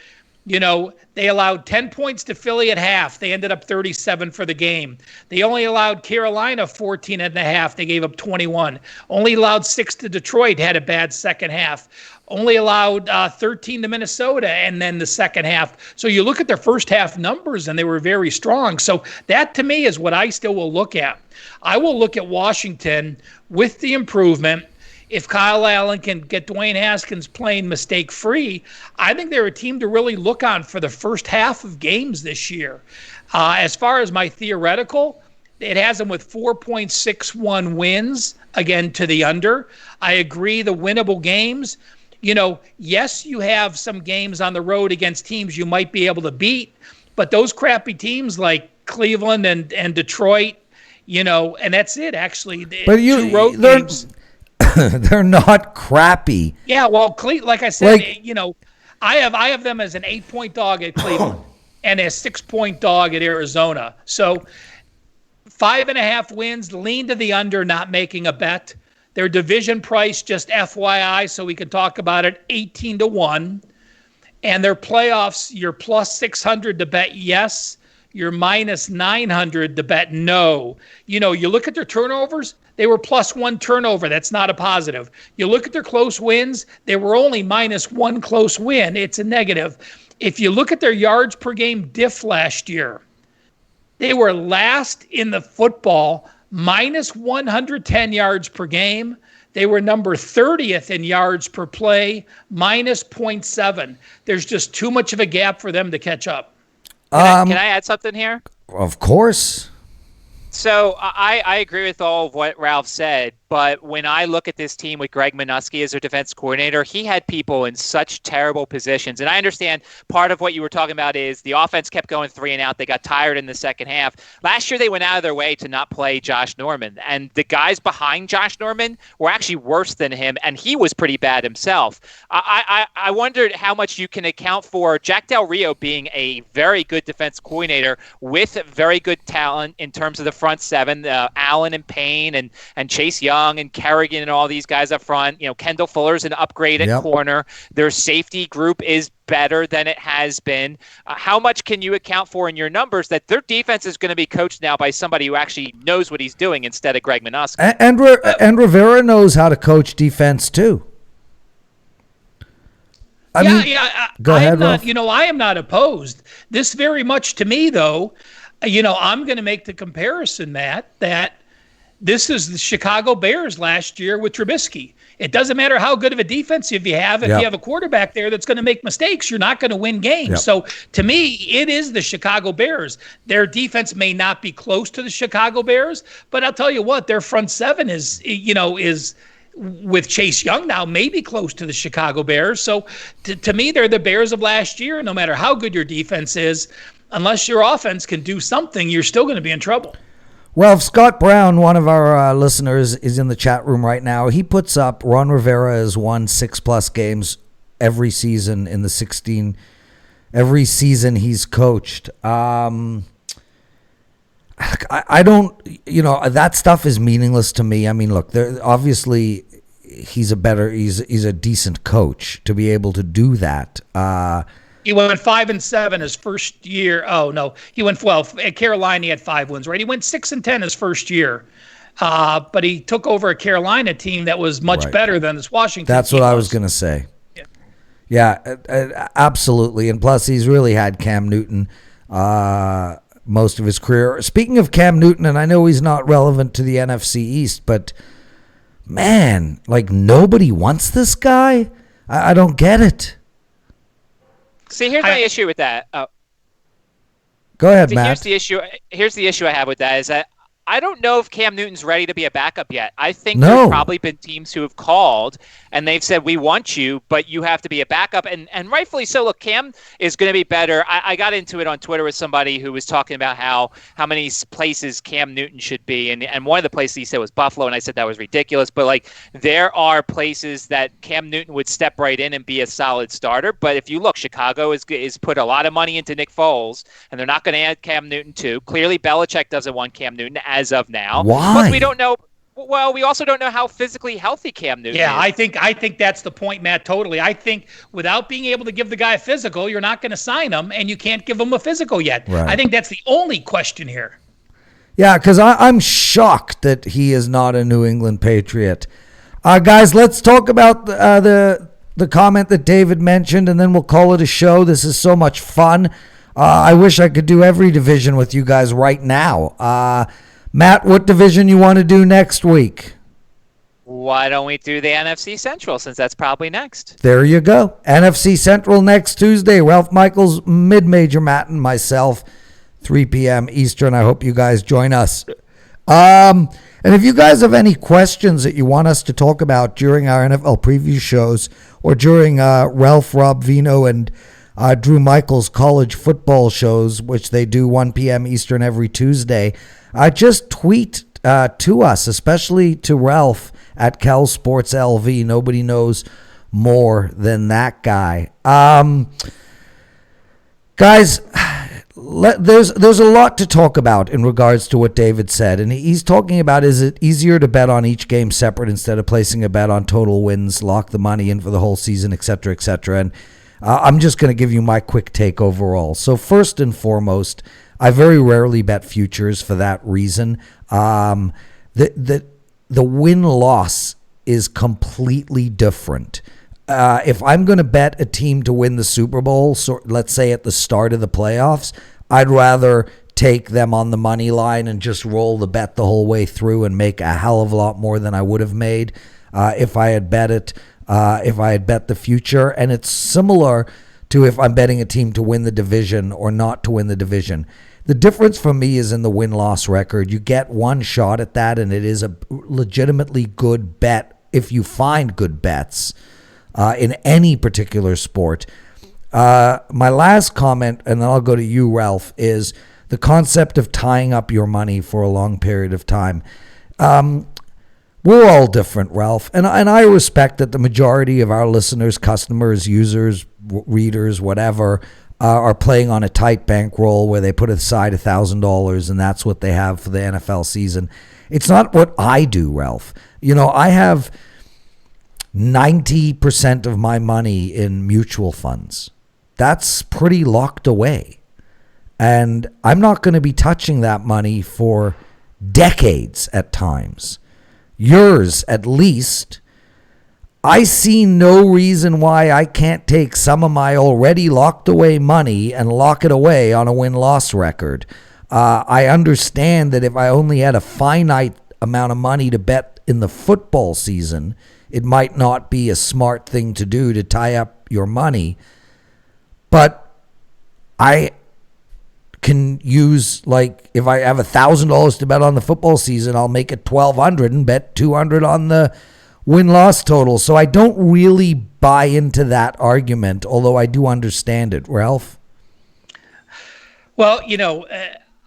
they allowed 10 points to Philly at half. They ended up 37 for the game. They only allowed Carolina 14 and a half. They gave up 21. Only allowed 6 to Detroit, had a bad second half. Only allowed 13 to Minnesota, and then the second half. So you look at their first half numbers, and they were very strong. So that, to me, is what I still will look at. I will look at Washington with the improvement. If Kyle Allen can get Dwayne Haskins playing mistake-free, I think they're a team to really look on for the first half of games this year. As far as my theoretical, It has them with 4.61 wins, again, to the under. I agree, the winnable games. Yes, you have some games on the road against teams you might be able to beat, but those crappy teams like Cleveland and Detroit, and that's it, actually. But two road games. They're not crappy. Yeah, well, like I said, I have them as an 8-point dog at Cleveland and a 6-point dog at Arizona. So 5.5 wins, lean to the under, not making a bet. Their division price, just FYI, so we can talk about it, 18-1. And their playoffs, you're plus 600 to bet yes. You're minus 900 to bet no. You look at their turnovers, they were plus 1 turnover. That's not a positive. You look at their close wins, they were only minus 1 close win. It's a negative. If you look at their yards per game diff last year, they were last in the football, minus 110 yards per game. They were number 30th in yards per play, minus 0.7. There's just too much of a gap for them to catch up. Can I add something here? Of course. So I agree with all of what Ralph said, but when I look at this team with Greg Minuski as their defense coordinator, he had people in such terrible positions. And I understand part of what you were talking about is the offense kept going 3 and out. They got tired in the second half. Last year, they went out of their way to not play Josh Norman. And the guys behind Josh Norman were actually worse than him, and he was pretty bad himself. I wondered how much you can account for Jack Del Rio being a very good defense coordinator with very good talent in terms of the front seven, Allen and Payne and Chase Young and Kerrigan and all these guys up front. Kendall Fuller's an upgrade at corner. Their safety group is better than it has been. How much can you account for in your numbers that their defense is going to be coached now by somebody who actually knows what he's doing instead of Greg Minuski? And Rivera knows how to coach defense too. Go ahead, Ralph. I am not opposed. This very much to me, though, I'm going to make the comparison that this is the Chicago Bears last year with Trubisky. It doesn't matter how good of a defense you have. If you have a quarterback there that's going to make mistakes, you're not going to win games. Yep. So to me, it is the Chicago Bears. Their defense may not be close to the Chicago Bears, but I'll tell you what, their front seven is with Chase Young now maybe close to the Chicago Bears. So to me, they're the Bears of last year. No matter how good your defense is, unless your offense can do something, you're still going to be in trouble. Well, if Scott Brown, one of our listeners, is in the chat room right now, he puts up Ron Rivera has won 6+ games every season in the 16. Every season he's coached. I don't, that stuff is meaningless to me. I mean, look, obviously he's a decent coach to be able to do that. He went 5-7 his first year. Oh no, he went at Carolina. He had 5 wins, right? He went 6-10 his first year, but he took over a Carolina team that was much better than this Washington. That's what I was going to say. Yeah, absolutely. And plus, he's really had Cam Newton most of his career. Speaking of Cam Newton, and I know he's not relevant to the NFC East, but man, nobody wants this guy. I don't get it. See, here's my issue with that. Go ahead, Matt. Here's the issue I have with that is that I don't know if Cam Newton's ready to be a backup yet. I think there's probably been teams who have called and they've said, we want you, but you have to be a backup. And rightfully so. Look, Cam is going to be better. I got into it on Twitter with somebody who was talking about how many places Cam Newton should be. And one of the places he said was Buffalo. And I said that was ridiculous. But there are places that Cam Newton would step right in and be a solid starter. But if you look, Chicago is put a lot of money into Nick Foles, and they're not going to add Cam Newton too. Clearly, Belichick doesn't want Cam Newton as of now. Why? Plus, we don't know. Well, we also don't know how physically healthy Cam Newton is. Yeah, I think that's the point, Matt, totally. I think without being able to give the guy a physical, you're not going to sign him, and you can't give him a physical yet. Right. I think that's the only question here. Yeah, because I'm shocked that he is not a New England Patriot. Guys, let's talk about the comment that David mentioned, and then we'll call it a show. This is so much fun. I wish I could do every division with you guys right now. Matt, what division you want to do next week? Why don't we do the NFC Central, since that's probably next? There you go. NFC Central next Tuesday. Ralph Michaels, mid-major Matt, and myself, 3 p.m. Eastern. I hope you guys join us. And if you guys have any questions that you want us to talk about during our NFL preview shows or during Ralph, Rob, Vino, and Drew Michaels' college football shows, which they do 1 p.m. Eastern every Tuesday, just tweet to us, especially to Ralph at Cal Sports LV. Nobody knows more than that guy. Guys, there's a lot to talk about in regards to what David said, and he's talking about, is it easier to bet on each game separate instead of placing a bet on total wins, lock the money in for the whole season, etc., etc. And I'm just going to give you my quick take overall. So first and foremost, I very rarely bet futures for that reason. The win-loss is completely different. If I'm going to bet a team to win the Super Bowl, so let's say at the start of the playoffs, I'd rather take them on the money line and just roll the bet the whole way through and make a hell of a lot more than I would have made if I had bet it. If I had bet the future. And it's similar to if I'm betting a team to win the division or not to win the division. The difference for me is in the win-loss record. You get one shot at that, and it is a legitimately good bet if you find good bets in any particular sport. My last comment, and then I'll go to you, Ralph, is the concept of tying up your money for a long period of time. We're all different, Ralph, and I respect that the majority of our listeners, customers, users, readers, whatever, are playing on a tight bankroll where they put aside $1,000 and that's what they have for the NFL season. It's not what I do, Ralph. You know, I have 90% of my money in mutual funds. That's pretty locked away. And I'm not going to be touching that money for decades at times. Yours, at least. I see no reason why I can't take some of my already locked away money and lock it away on a win-loss record. I understand that if I only had a finite amount of money to bet in the football season, it might not be a smart thing to do to tie up your money. But I can use, like, if I have $1,000 to bet on the football season, I'll make it $1,200 and bet $200 on the win-loss total. So I don't really buy into that argument, although I do understand it. Ralph? Well, you know,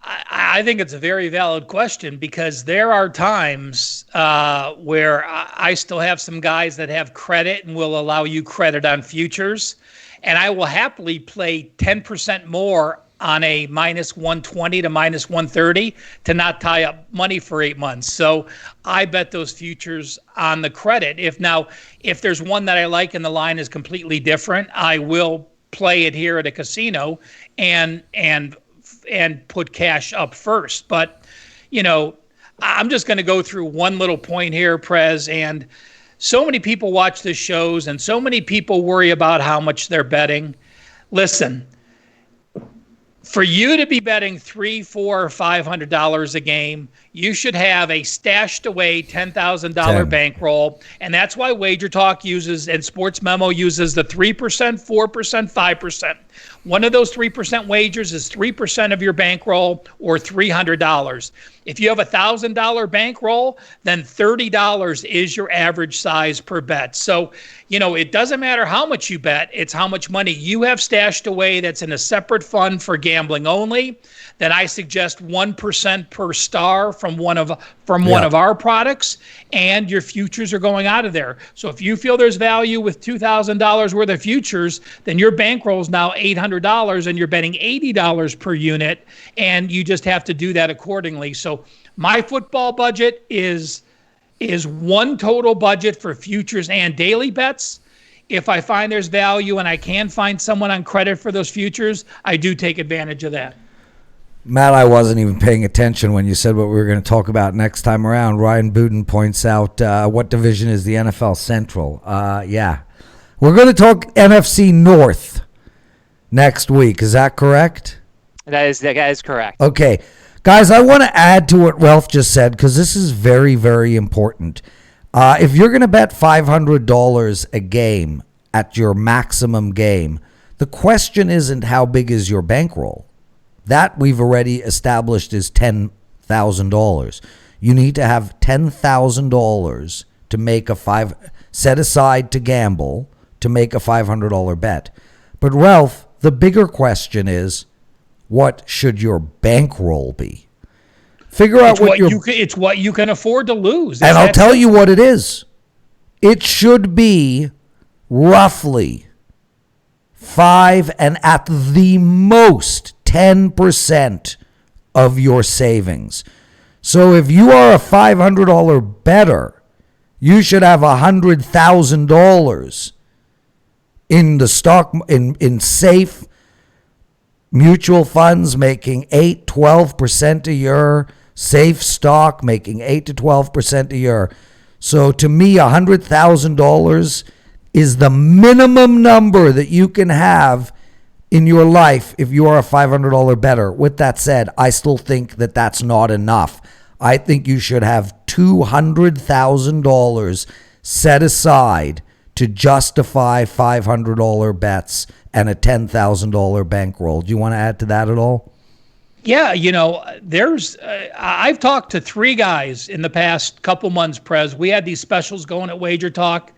I think it's a very valid question because there are times where I still have some guys that have credit and will allow you credit on futures, and I will happily play 10% more on a minus 120 to minus 130 to not tie up money for 8 months. So I bet those futures on the credit. If there's one that I like and the line is completely different, I will play it here at a casino and put cash up first. But, you know, I'm just going to go through one little point here, Prez, and so many people watch the shows and so many people worry about how much they're betting. Listen, for you to be betting $300, $400, or $500 a game, you should have a stashed away $10,000 bankroll, and that's why Wager Talk uses and Sports Memo uses the 3%, 4%, 5%. One of those 3% wagers is 3% of your bankroll or $300. If you have a $1,000 bankroll, then $30 is your average size per bet. So, you know, it doesn't matter how much you bet, it's how much money you have stashed away that's in a separate fund for gambling only. Then I suggest 1% per star from one of our products, and your futures are going out of there. So if you feel there's value with $2,000 worth of futures, then your bankroll is now $800 and you're betting $80 per unit, and you just have to do that accordingly. So my football budget is one total budget for futures and daily bets. If I find there's value and I can find someone on credit for those futures, I do take advantage of that. Matt, I wasn't even paying attention when you said what we were going to talk about next time around. Ryan Booten points out what division is the NFL Central. Yeah. We're going to talk NFC North next week. Is that correct? That is correct. Okay. Guys, I want to add to what Ralph just said because this is very, very important. If you're going to bet $500 a game at your maximum game, the question isn't how big is your bankroll. That we've already established is $10,000. you need to have $10,000 to make set aside to gamble to make a $500 bet. But Ralph, the bigger question is, what should your bankroll be? Figure out it's what you can afford to lose. And I'll tell you what it is. It should be roughly 5 and at the most 10% of your savings. So if you are a $500 bettor, you should have $100,000 in the stock, in safe mutual funds making 8-12% a year, safe stock making 8 to 12% a year. So to me, $100,000 is the minimum number that you can have in your life if you are a $500 bettor. With that said, I still think that that's not enough. I think you should have $200,000 set aside to justify $500 bets and a $10,000 bankroll. Do you want to add to that at all? Yeah, I've talked to 3 guys in the past couple months, Prez. We had these specials going at Wager Talk,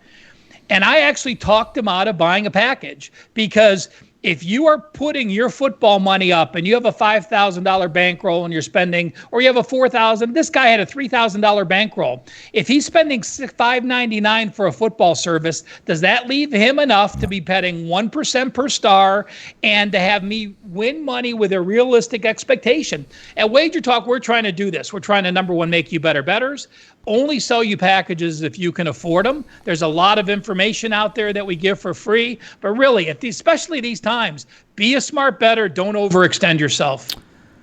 and I actually talked them out of buying a package, because if you are putting your football money up and you have a $5,000 bankroll and you're spending, or you have a $4,000, this guy had a $3,000 bankroll. If he's spending $5.99 for a football service, does that leave him enough to be betting 1% per star and to have me win money with a realistic expectation? At Wager Talk, we're trying to do this. We're trying to, number one, make you better bettors. Only sell you packages if you can afford them. There's a lot of information out there that we give for free, but really, especially these times, be a smart bettor. Don't overextend yourself.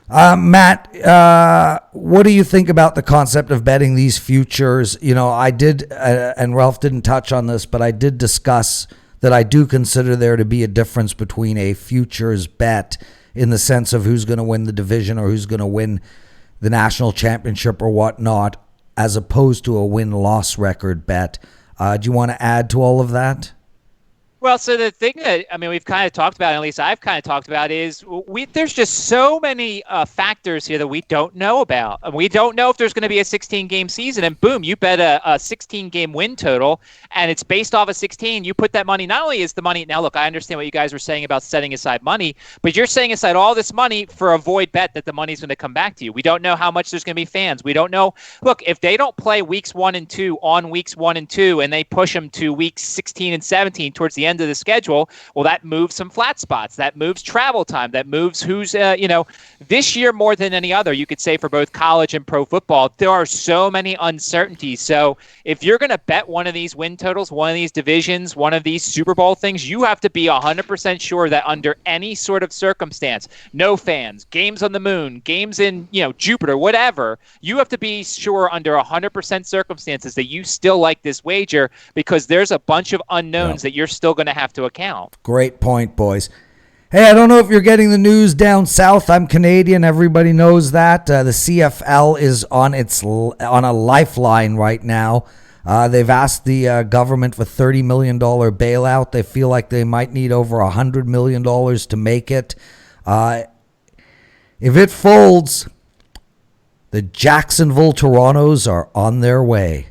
Matt, what do you think about the concept of betting these futures? I did, and Ralph didn't touch on this, but I did discuss that I do consider there to be a difference between a futures bet in the sense of who's going to win the division or who's going to win the national championship or whatnot, as opposed to a win-loss record bet. Do you want to add to all of that? Well, so the thing that, we've kind of talked about, at least I've kind of talked about, is there's just so many factors here that we don't know about. We don't know if there's going to be a 16-game season, and boom, you bet a 16-game win total, and it's based off of 16. You put that money, not only is the money, now look, I understand what you guys were saying about setting aside money, but you're setting aside all this money for a void bet that the money's going to come back to you. We don't know how much there's going to be fans. We don't know. Look, if they don't play weeks 1 and 2 on weeks 1 and 2, and they push them to weeks 16 and 17 towards the end of the schedule, well, that moves some flat spots, that moves travel time, that moves who's this year more than any other, you could say, for both college and pro football, there are so many uncertainties. So if you're going to bet one of these win totals, one of these divisions, one of these Super Bowl things, you have to be 100% sure that under any sort of circumstance, no fans, games on the moon, games in Jupiter, whatever, you have to be sure under 100% circumstances that you still like this wager, because there's a bunch of unknowns that you're still going to have to account. Great point, boys. Hey, I don't know if you're getting the news down south. I'm Canadian. Everybody knows that. The CFL is on a lifeline right now. They've asked the government for $30 million bailout. They feel like they might need over $100 million to make it. If it folds, the Jacksonville Torontos are on their way.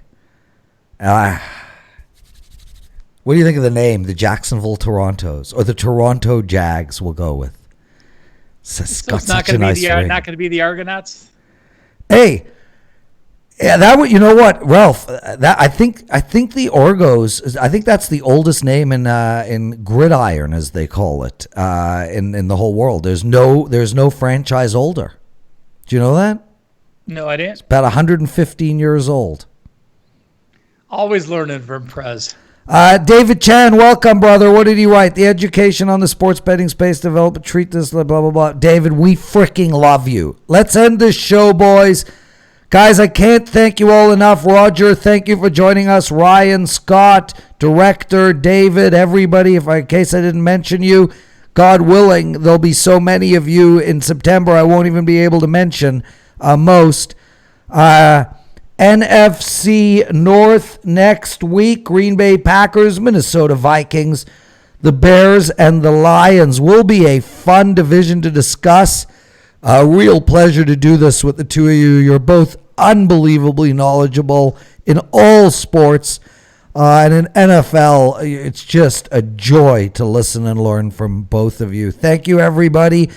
What do you think of the name, the Jacksonville Torontos, or the Toronto Jags? We'll go with. So it's not going to be the Argonauts. Hey, yeah, that would. You know what, Ralph? That I think the Orgos. I think that's the oldest name in gridiron, as they call it, in the whole world. There's no franchise older. Do you know that? No, I didn't. It's about 115 years old. Always learning from Prez. David Chan, welcome, brother. What did he write? The education on the sports betting space development, treat this, blah, blah, blah. David, we freaking love you. Let's end this show, boys. Guys, I can't thank you all enough. Roger, thank you for joining us. Ryan, Scott, director, David, everybody. In case I didn't mention you, God willing, there'll be so many of you in September I won't even be able to mention most. NFC North next week, Green Bay Packers, Minnesota Vikings, the Bears, and the Lions will be a fun division to discuss. A real pleasure to do this with the two of you. You're both unbelievably knowledgeable in all sports. And in NFL, it's just a joy to listen and learn from both of you. Thank you, everybody.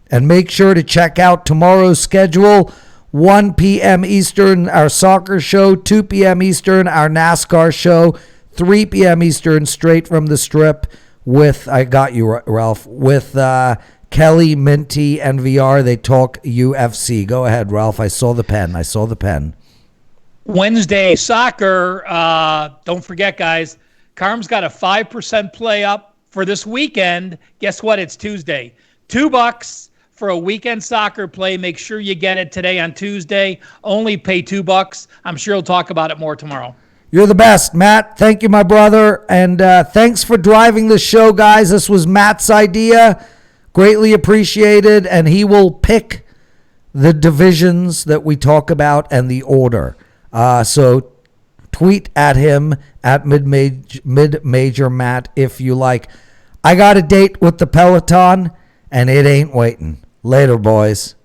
And make sure to check out tomorrow's schedule. 1 p.m. Eastern, our soccer show. 2 p.m. Eastern, our NASCAR show. 3 p.m. Eastern, straight from the strip with, I got you, Ralph, with Kelly, Minty, and VR. They talk UFC. Go ahead, Ralph. I saw the pen. Wednesday soccer. Don't forget, guys. Carm's got a 5% play up for this weekend. Guess what? It's Tuesday. $2 for a weekend soccer play. Make sure you get it today on Tuesday. Only pay $2. I'm sure he'll talk about it more tomorrow. You're the best, Matt. Thank you, my brother. And thanks for driving the show, guys. This was Matt's idea. Greatly appreciated. And he will pick the divisions that we talk about and the order. So tweet at him at mid-major Matt if you like. I got a date with the Peloton, and it ain't waiting. Later, boys.